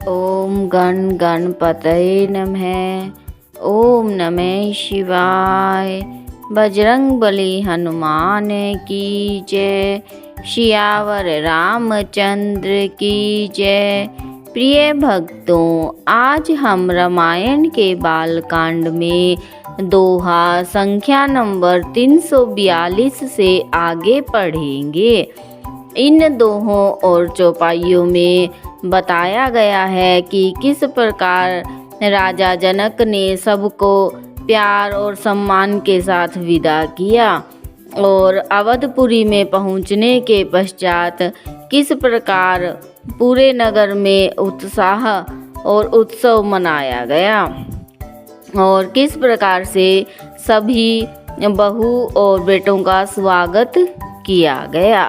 ओम गण गणपतये नमः। ओम नमः शिवाय। बजरंग बली हनुमान की जय। सियावर रामचंद्र की जय। प्रिय भक्तों, आज हम रामायण के बालकांड में दोहा संख्या नंबर 342 से आगे पढ़ेंगे। इन दोहों और चौपाइयों में बताया गया है कि किस प्रकार राजा जनक ने सबको प्यार और सम्मान के साथ विदा किया और अवधपुरी में पहुंचने के पश्चात किस प्रकार पूरे नगर में उत्साह और उत्सव मनाया गया और किस प्रकार से सभी बहू और बेटों का स्वागत किया गया।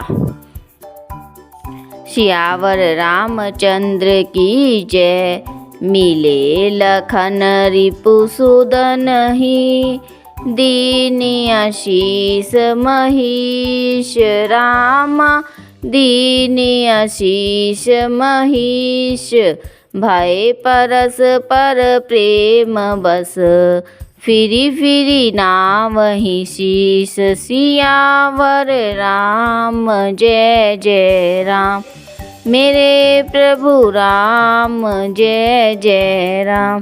सियावर रामचंद्र की जय। मिले लखन रिपुसूदन ही, दीनी आशीष महिष रामा, दीनी आशीष महिष। भय परस पर प्रेम बस, फिरी फिरी नावहि शीस। सियावर राम जय जय राम, मेरे प्रभु राम जय जय राम।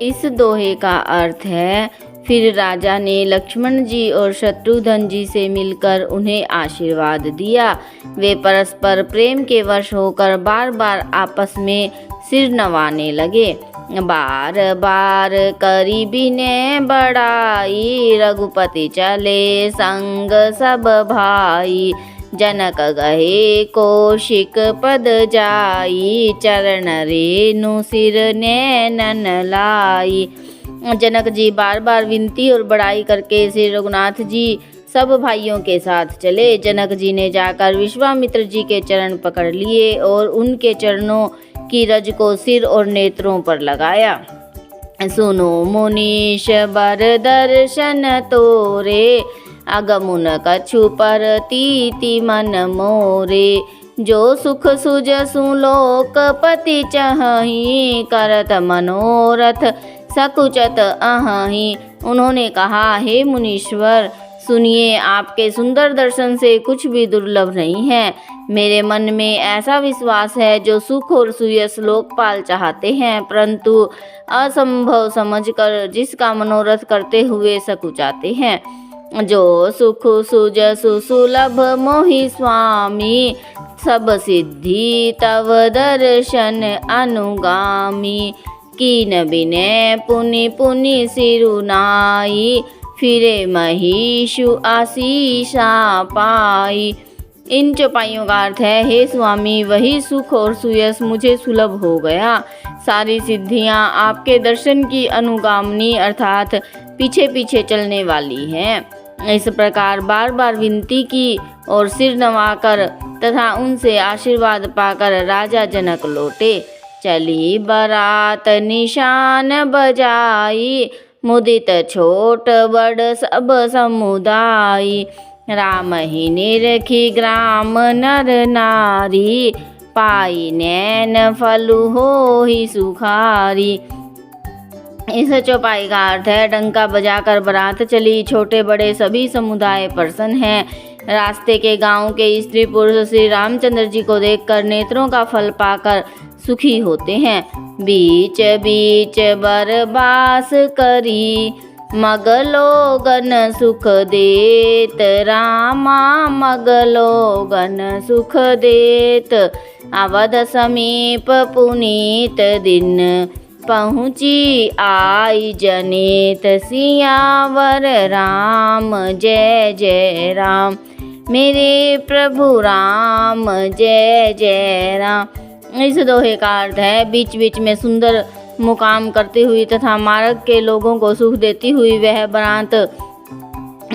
इस दोहे का अर्थ है, फिर राजा ने लक्ष्मण जी और शत्रुघ्न जी से मिलकर उन्हें आशीर्वाद दिया। वे परस्पर प्रेम के वश होकर बार बार आपस में सिर नवाने लगे। बार बार करी बिने बड़ाई, रघुपति चले संग सब भाई। जनक गहे कौशिक पद जाई, चरण रेणु सिर नैनन लाई। जनक जी बार बार विनती और बड़ाई करके श्री रघुनाथ जी सब भाइयों के साथ चले। जनक जी ने जाकर विश्वामित्र जी के चरण पकड़ लिए और उनके चरणों की रज को सिर और नेत्रों पर लगाया। सुनो मुनीश बर दर्शन तोरे, अगमुन कछु पर तीति मन मोरे। जो सुख सुजसु लोकपति चहहि, करत मनोरथ सकुचत अहहि। उन्होंने कहा, हे मुनीश्वर, सुनिए, आपके सुंदर दर्शन से कुछ भी दुर्लभ नहीं है। मेरे मन में ऐसा विश्वास है, जो सुख और सुयस लोकपाल चाहते हैं, परंतु असंभव समझकर जिसका मनोरथ करते हुए सकुचाते हैं। जो सुख सुजसु सुलभ मोहि स्वामी, सब सिद्धि तव दर्शन अनुगामी। कीन बिने पुनि पुनि सिरुनाई, फिरे महिषु आशीषा पाई। इन चौपाइयों का अर्थ है, हे स्वामी, वही सुख और सुयस मुझे सुलभ हो गया। सारी सिद्धियां आपके दर्शन की अनुगामनी अर्थात पीछे पीछे चलने वाली हैं। इस प्रकार बार बार विनती की और सिर नवाकर तथा उनसे आशीर्वाद पाकर राजा जनक लौटे। चली बरात निशान बजाई, मुदित छोट बड़ सब समुदाय। राम ही निरखी ग्राम नर नारी, पाई नैन फलु होहि सुखारी। इस चौपाई का अर्थ है, डंका बजाकर बारात चली, छोटे बड़े सभी समुदाय प्रसन्न हैं। रास्ते के गांव के स्त्री पुरुष श्री रामचंद्र जी को देखकर नेत्रों का फल पाकर सुखी होते हैं। बीच बीच बरबास करी, मगलोगन सुख देत रामा, मगलोगन सुख देत। अवध समीप पुनीत दिन, पहुँची आई जनित। सियावर राम जय जय राम, मेरे प्रभु राम जय जय राम। इस दोहे का अर्थ है, बीच बीच में सुंदर मुकाम करती हुई तथा मार्ग के लोगों को सुख देती हुई वह बारात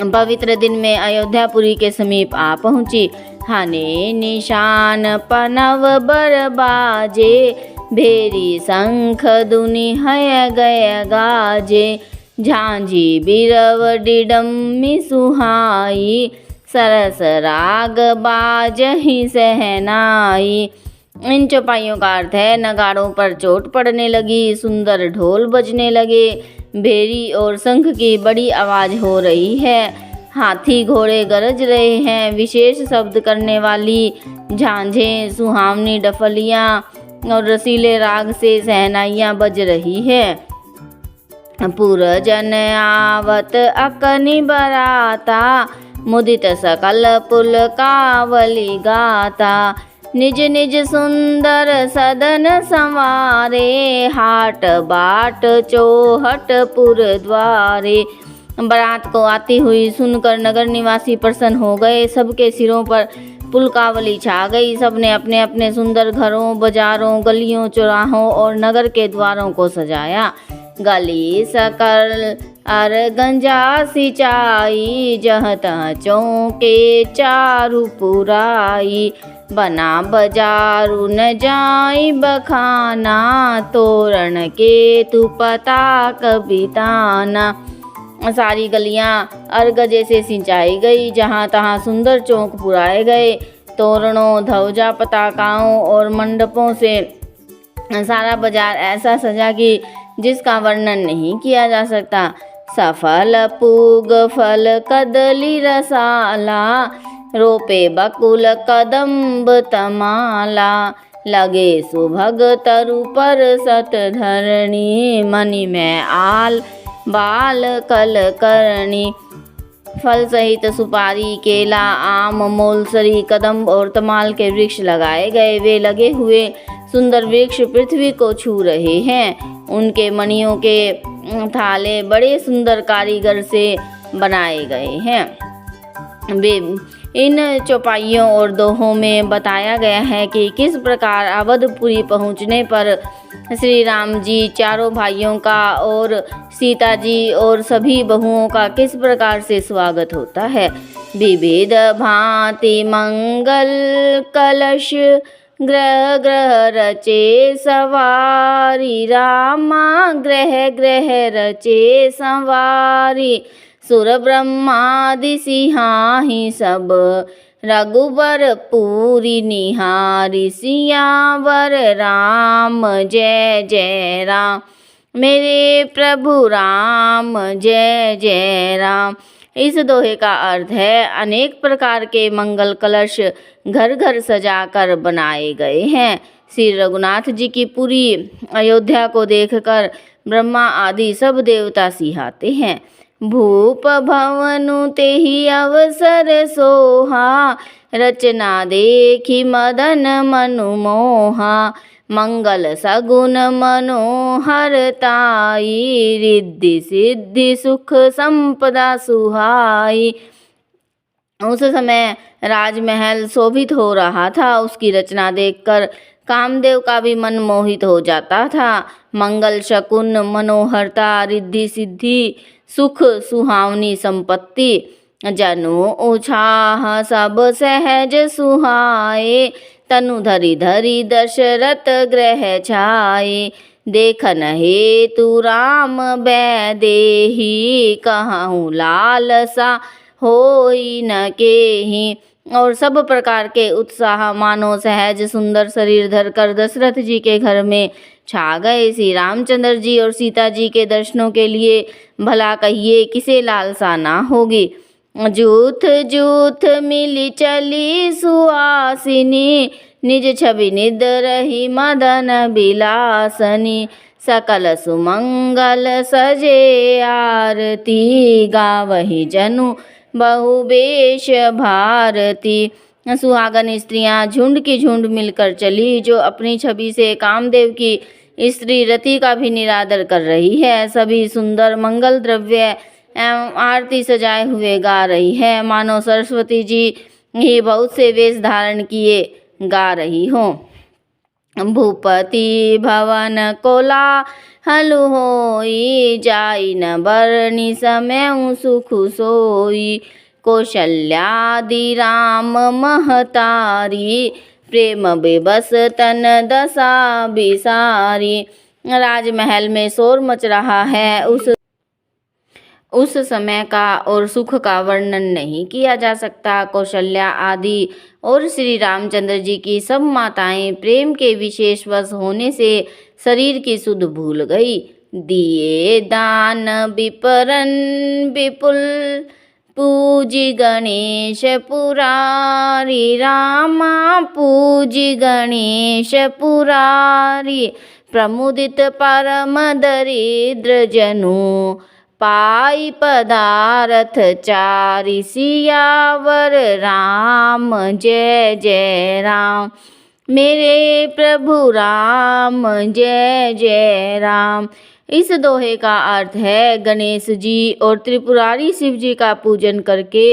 पवित्र दिन में अयोध्यापुरी के समीप आ पहुँची। हने निशान पनव बर बाजे, भेरी शंख दुनि हय गय गाजे। झांझी बिरव डिडम्मी सुहाई, सरस राग बाजहि सहनाई। इन चौपाइयों का अर्थ है नगाड़ों पर चोट पड़ने लगी, सुंदर ढोल बजने लगे, भेरी और शंख की बड़ी आवाज हो रही है, हाथी घोड़े गरज रहे हैं, विशेष शब्द करने वाली झांझें, सुहावनी डफलियाँ और रसीले राग से सहनाइयाँ बज रही है। पुरजन आवत अकनि बराता, मुदित सकल पुलकावली गाता, निज निज सुंदर सदन संवारे, हाट बाट चौहट पुर द्वारे। बारात को आती हुई सुनकर नगर निवासी प्रसन्न हो गए, सबके सिरों पर पुलकावली छा गई। सबने अपने अपने सुंदर घरों, बाजारों, गलियों, चौराहों और नगर के द्वारों को सजाया। गली सकल अर गंजा सिंचाई, जहाँ तहाँ चौके चारू पुराई, बना बजारू न जाई बखाना, तोरण के तू पता कबिताना। सारी गलियां अर्गजे से सिंचाई गई, जहाँ तहाँ सुंदर चौक पुराए गए, तोरणों, ध्वजा, पताकाओं और मंडपों से सारा बाजार ऐसा सजा कि जिसका वर्णन नहीं किया जा सकता। सफल पूग फल कदली रसाला, रोपे बकुल कदम्ब तमाला, लगे सुभग तरु पर सत धरणी, मणि में आल बाल कल करणी। फल सहित सुपारी, केला, आम, मोलसरी, कदम्ब और तमाल के वृक्ष लगाए गए। वे लगे हुए सुंदर वृक्ष पृथ्वी को छू रहे हैं। उनके मणियों के थाले बड़े सुंदर कारीगर से बनाए गए हैं। वे इन चौपाइयों और दोहों में बताया गया है कि किस प्रकार अवधपुरी पहुँचने पर श्री राम जी चारों भाइयों का और सीता जी और सभी बहुओं का किस प्रकार से स्वागत होता है। विविध भांति मंगल कलश ग्रह ग्रह रचे सवारी, रामा ग्रह ग्रह रचे सवारी, सुर ब्रह्मादि सिहाहि सब, रघुबर पूरी निहारी, सियावर राम जय जय राम, मेरे प्रभु राम जय जय राम। इस दोहे का अर्थ है अनेक प्रकार के मंगल कलश घर घर सजाकर बनाए गए हैं। श्री रघुनाथ जी की पूरी अयोध्या को देखकर ब्रह्मा आदि सब देवता सिहाते हैं। भूप भवनु तेहि अवसर सोहा, रचना देखी मदन मनु मोहा, मंगल सगुन मनोहरताई, रिद्धि सिद्धि सुख संपदा सुहाई। उस समय राजमहल शोभित हो रहा था। उसकी रचना देखकर कामदेव का भी मन मोहित हो जाता था। मंगल शकुन, मनोहरता, रिद्धि सिद्धि, सुख, सुहावनी संपत्ति, जनु उछाह सब सहज सुहाए, तनु धरि धरि दशरथ ग्रह छाए, देखन हेतु राम बैदेही, कहूँ लालसा होई न केही। और सब प्रकार के उत्साह मानो सहज सुंदर शरीर धरकर दशरथ जी के घर में छा गए। श्री रामचंद्र जी और सीता जी के दर्शनों के लिए भला कहिए किसे लालसा ना होगी। जूथ जूथ मिली चली सुहासिनी, निज छवि निद रही मदन बिलासनी, सकल सुमंगल सजे आरती, गावहि जनु बहुवेश भारती। सुहागन स्त्रियां झुंड की झुंड मिलकर चली, जो अपनी छवि से कामदेव की स्त्री रति का भी निरादर कर रही है। सभी सुंदर मंगल द्रव्य एवं आरती सजाए हुए गा रही है, मानो सरस्वती जी ही बहुत से वेश धारण किए गा रही हो। भूपति भवन कोला हलु होई, जाई न बरनी समय सुख सोई, कौशल्यादि राम महतारी, प्रेम बेबस तन दशा बिसारी। राजमहल में शोर मच रहा है। उस समय का और सुख का वर्णन नहीं किया जा सकता। कौशल्या आदि और श्री रामचंद्र जी की सब माताएं प्रेम के विशेष वश होने से शरीर की सुध भूल गई। दिए दान विपरन विपुल, पूजी गणेश पुरारी रामा, पूजी गणेश पुरारी। प्रमुदित परम दरिद्र जनु, पाई पदारथ चारि। सियावर राम जय जय राम, मेरे प्रभु राम जय जय राम। इस दोहे का अर्थ है, गणेश जी और त्रिपुरारी शिव जी का पूजन करके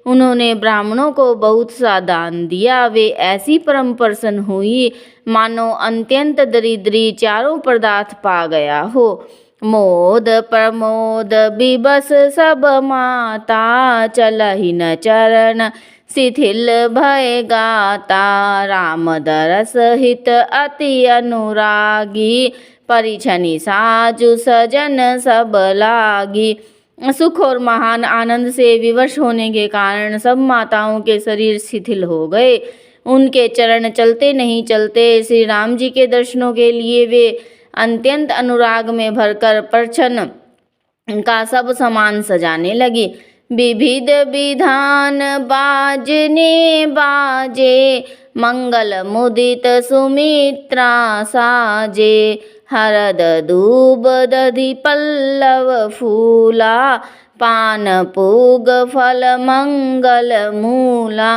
उन्होंने ब्राह्मणों को बहुत सा दान दिया। वे ऐसी परम प्रसन्न हुई मानो अत्यंत दरिद्री चारों पदार्थ पा गया हो। मोद प्रमोद विबस सब माता, चलहि न चरण शिथिल भय गाता। राम दरस हित अति अनुरागी, परिछनि साजु सजन सब लागी। सुख और महान आनंद से विवश होने के कारण सब माताओं के शरीर शिथिल हो गए। उनके चरण चलते नहीं चलते। श्री राम जी के दर्शनों के लिए वे अत्यंत अनुराग में भरकर परछन का सब सामान सजाने लगी। विविध विधान बाजने बाजे, मंगल मुदित सुमित्रा साजे। हरद दूब दधि पल्लव फूला, पान पूग फल मंगल मूला।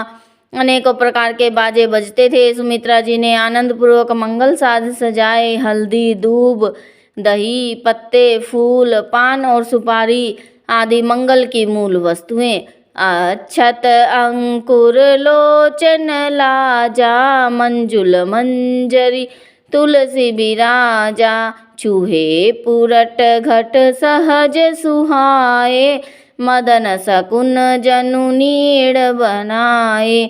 अनेकों प्रकार के बाजे बजते थे। सुमित्रा जी ने आनंद पूर्वक मंगल साज सजाए। हल्दी, दूब, दही, पत्ते, फूल, पान और सुपारी आदि मंगल की मूल वस्तुएं। अक्षत अंकुर लोचन लाजा, मंजुल मंजरी तुलसी बिराजा। चूहे पुरट घट सहज सुहाए, मदन सकुन जनु नीड़ बनाए।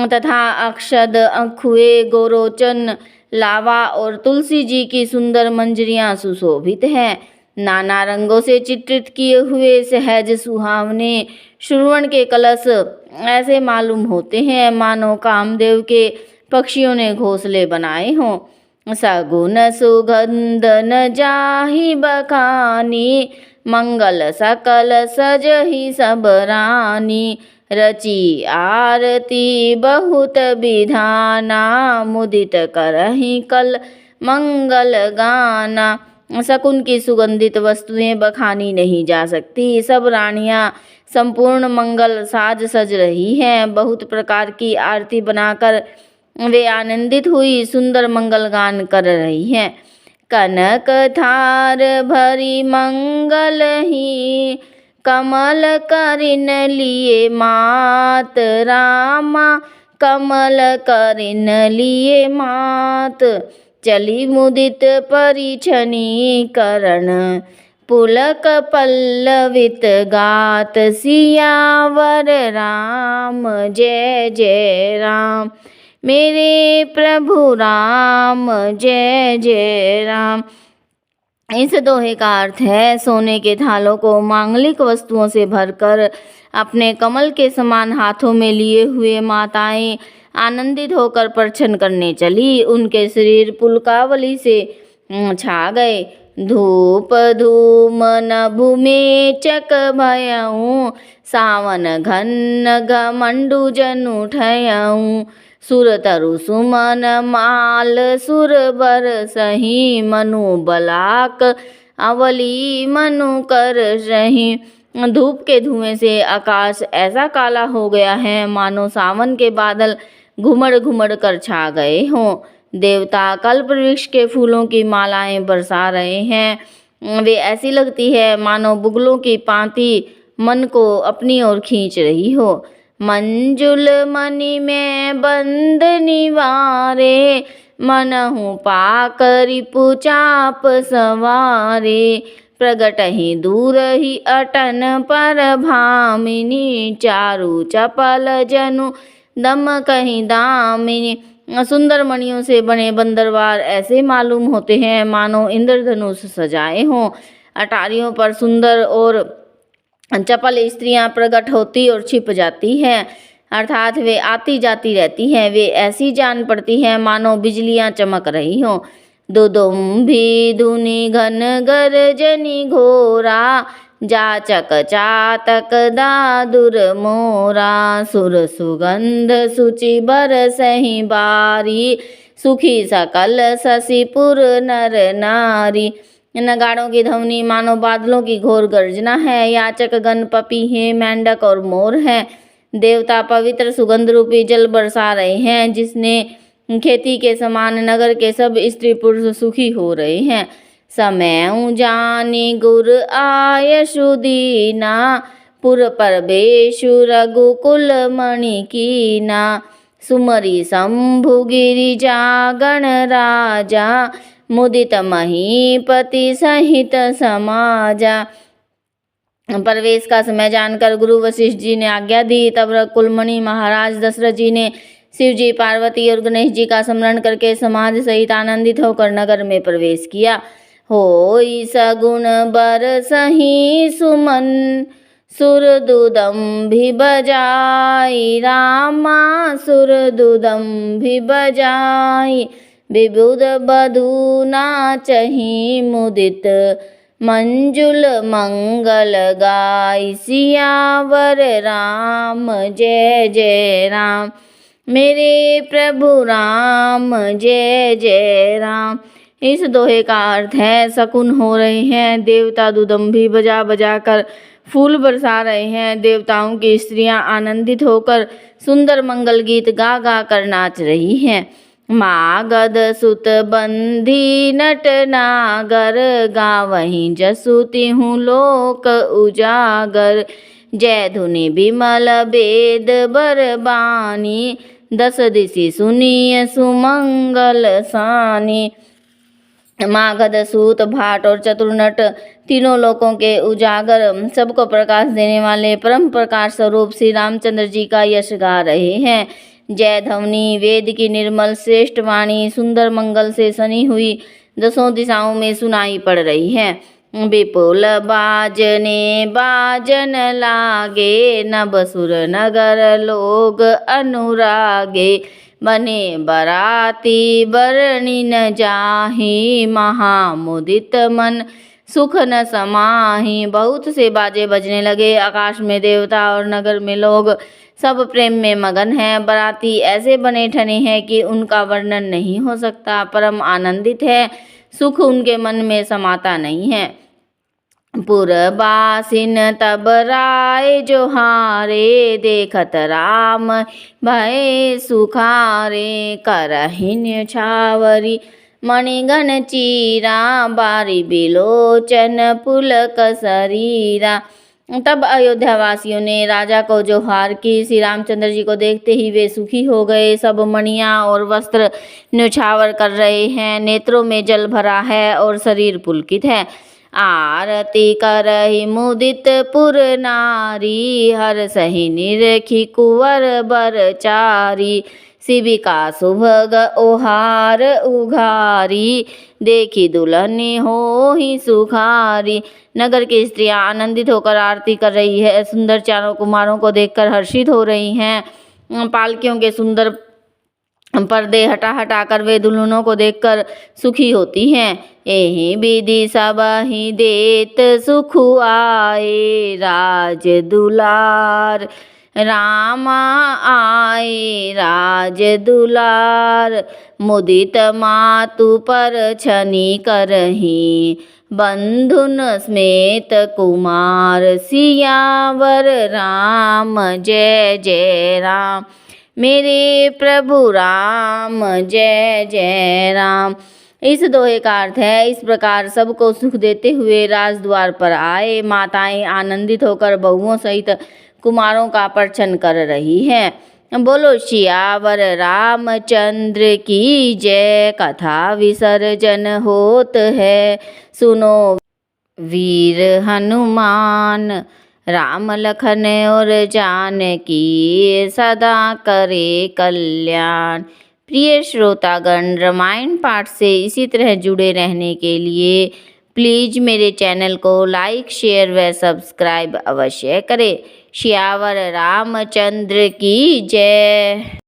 तथा अक्षद, अखुए, गोरोचन, लावा और तुलसी जी की सुंदर मंजरियां सुशोभित हैं। नाना रंगों से चित्रित किए हुए सहज सुहावने श्रवण के कलश ऐसे मालूम होते हैं मानो कामदेव के पक्षियों ने घोंसले बनाए हों। सगुन सुगंध न जाहि बखानी, मंगल सकल सजहि सब रानी। रची आरती बहुत विधाना, मुदित करहि कल मंगल गाना। शकुन की सुगंधित वस्तुएं बखानी नहीं जा सकती। सब रानियां संपूर्ण मंगल साज सज रही हैं। बहुत प्रकार की आरती बनाकर वे आनंदित हुई सुंदर मंगल गान कर रही हैं। कनक थार भरी मंगल ही, कमल करिन लिए मात रामा, कमल करिन लिए मात। चली मुदित परिछनी करण, पुलक पल्लवित गात। सियावर राम जय जय राम, मेरे प्रभु राम जय जय राम। इस दोहे का अर्थ है, सोने के थालों को मांगलिक वस्तुओं से भरकर अपने कमल के समान हाथों में लिए हुए माताएं आनंदित होकर परछन करने चली। उनके शरीर पुलकावली से छा गए। धूप धूम नभु में चक भयऊँ, सावन घन घमंडु जनु ठयऊँ। सुर तरु सुमन माल सुर बर सही, मनु बलाक अवली मनु कर रही। धूप के धुएं से आकाश ऐसा काला हो गया है मानो सावन के बादल घुमड़ घुमड़ कर छा गए हों। देवता कल्प वृक्ष के फूलों की मालाएं बरसा रहे हैं। वे ऐसी लगती है मानो बुगलों की पांति मन को अपनी ओर खींच रही हो। मंजुल मणि में बंद निवारे, मनहु पाकरि पुचाप सवारे। प्रगट ही दूर ही अटन पर भामिनी, चारु चपल जनु दम कहीं दामिनी। सुंदर मणियों से बने बंदरवार ऐसे मालूम होते हैं मानो इंद्रधनुष सजाए हों। अटारियों पर सुंदर और चपल स्त्रियां प्रकट होती और छिप जाती हैं, अर्थात वे आती जाती रहती हैं। वे ऐसी जान पड़ती हैं मानो बिजलियां चमक रही हों। दुदुम्भी धुनि घन गर्जनी घोरा, जाचक चातक दादुर मोरा। सुर सुगंध सुचि बरसहि बारी, सुखी सकल शशिपुर नर नारी। नगाड़ों की ध्वनि मानो बादलों की घोर गर्जना है। याचक गण पपीहे, मेंढक और मोर हैं। देवता पवित्र सुगंध रूपी जल बरसा रहे हैं, जिसने खेती के समान नगर के सब स्त्री पुरुष सुखी हो रहे हैं। समय जानी गुर आयशु दीना, पुर परबेशु रघुकुल मणि कीना। सुमरी शंभु गिरिजा गण राजा, मुदित महीपति सहित समाजा। प्रवेश का समय जानकर गुरु वशिष्ठ जी ने आज्ञा दी। तब कुलमणि महाराज दशरथ जी ने शिव जी, पार्वती और गणेश जी का स्मरण करके समाज सहित आनंदित होकर नगर में प्रवेश किया। होई सगुण बरसहि सुमन, सुरदुदम्भि बजाई रामा, सुरदुदम्भि बजाई। विबुध बधू नाचहि मुदित, मंजुल मंगल गाय। सियावर राम जय जय राम, मेरे प्रभु राम जय जय राम। इस दोहे का अर्थ है, शकुन हो रहे हैं, देवता दुदम्भी बजा बजा कर फूल बरसा रहे हैं। देवताओं की स्त्रियां आनंदित होकर सुंदर मंगल गीत गा गा कर नाच रही हैं। मागध सुत बंधी नट नागर, गावहीं जसु तिहुँ लोक उजागर। जय धुनि विमल वेद बरबानी, दस दिशि सुनिय सुमंगल सानी। मागध, सूत, भाट और चतुर्नट तीनों लोकों के उजागर, सबको प्रकाश देने वाले परम प्रकाश स्वरूप श्री रामचंद्र जी का यश गा रहे हैं। जय ध्वनि वेद की निर्मल श्रेष्ठ वाणी सुंदर मंगल से सनी हुई दसों दिशाओं में सुनाई पड़ रही है। विपुल बाजने बाजन लागे, नभ सुर नगर लोग अनुरागे। बने बराती बरनी न जाहि, महामुदित मन सुख न समाहि। बहुत से बाजे बजने लगे। आकाश में देवता और नगर में लोग सब प्रेम में मगन हैं। बराती ऐसे बने ठने हैं कि उनका वर्णन नहीं हो सकता। परम आनंदित है, सुख उनके मन में समाता नहीं है। पुरबासिन तब राय जोहारे, देखत राम भय सुखारे। करहिन छावरी मणिगण चीरा, बारी बिलोचन पुलक शरीरा। तब अयोध्या वासियों ने राजा को जोहार की। श्री रामचंद्र जी को देखते ही वे सुखी हो गए। सब मणियां और वस्त्र न्यौछावर कर रहे हैं, नेत्रों में जल भरा है और शरीर पुलकित है। आरती करहि मुदित पुर नारी, हर सहि निरखी कुंवर बरचारी। शिविका सुभग ओहार उघारी, देखी दुल्हनी होहि सुखारी। नगर की स्त्रियां आनंदित होकर आरती कर रही है। सुंदर चारों कुमारों को देखकर हर्षित हो रही हैं। पालकियों के सुंदर पर्दे हटा हटा कर वे दुल्हनों को देखकर सुखी होती हैं। एहि विधि सब ही देत सुख आए, राज दुलार रामा आए राज दुलार। मुदित मातु पर छनि करही, बंधुन स्मेत कुमार। सियावर राम जय जय राम, मेरे प्रभु राम जय जय राम। इस दोहे का अर्थ है, इस प्रकार सबको सुख देते हुए राजद्वार पर आए। माताएं आनंदित होकर बहुओं सहित कुमारों का पर्छन कर रही हैं। बोलो सियावर रामचंद्र की जय। कथा विसर्जन होत है, सुनो वीर हनुमान। राम लखन और जानकी, सदा करे कल्याण। प्रिय श्रोतागण, रामायण पाठ से इसी तरह जुड़े रहने के लिए प्लीज़ मेरे चैनल को लाइक शेयर व सब्सक्राइब अवश्य करें। सियावर रामचंद्र की जय।